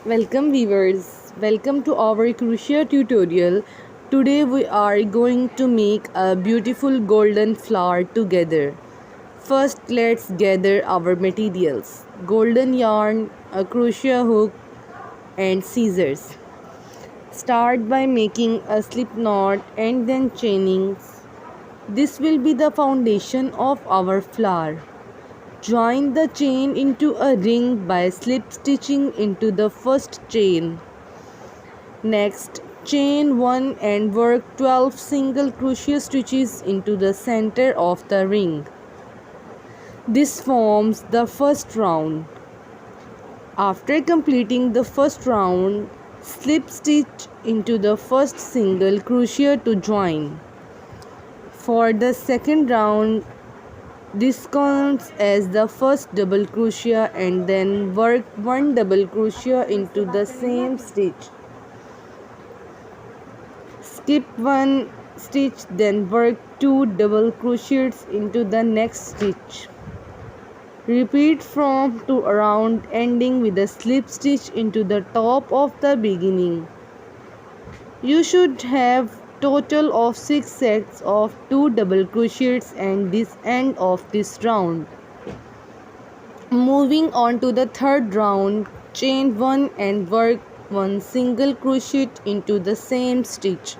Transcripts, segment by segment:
Welcome viewers, welcome to our Crochet tutorial. Today we are going to make a beautiful golden flower together. First let's gather our materials. Golden yarn, a crochet hook and scissors. Start by making a slip knot and then chaining. This will be the foundation of our flower. Join the chain into a ring by slip stitching into the first chain. Next, chain 1 and work 12 single crochet stitches into the center of the ring. This forms the first round. After completing the first round, slip stitch into the first single crochet to join. For the second round, this counts as the first double crochet and then work 1 double crochet into the same stitch. Skip 1 stitch, then work 2 double crochets into the next stitch. Repeat from to around, ending with a slip stitch into the top of the beginning. You should have total of 6 sets of 2 double crochets and this end of this round. Moving on to the third round, chain 1 and work 1 single crochet into the same stitch.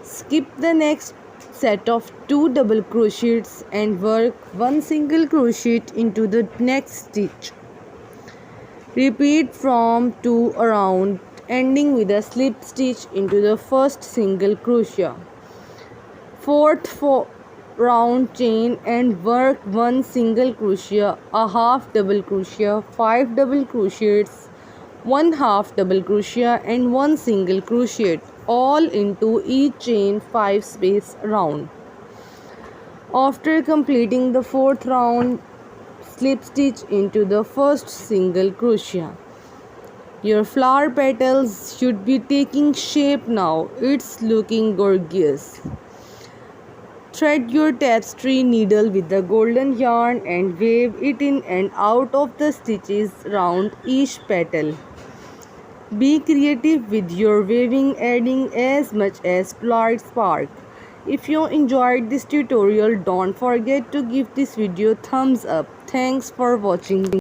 Skip the next set of 2 double crochets and work 1 single crochet into the next stitch. Repeat from to around, ending with a slip stitch into the first single crochet. Fourth round, chain and work 1 single crochet, a half double crochet, 5 double crochets, 1 half double crochet and 1 single crochet, all into each chain 5 space round. After completing the fourth round, slip stitch into the first single crochet. Your flower petals should be taking shape now. It's looking gorgeous. Thread your tapestry needle with the golden yarn and wave it in and out of the stitches round each petal. Be creative with your waving, adding as much as flower spark. If you enjoyed this tutorial, don't forget to give this video thumbs up. Thanks for watching.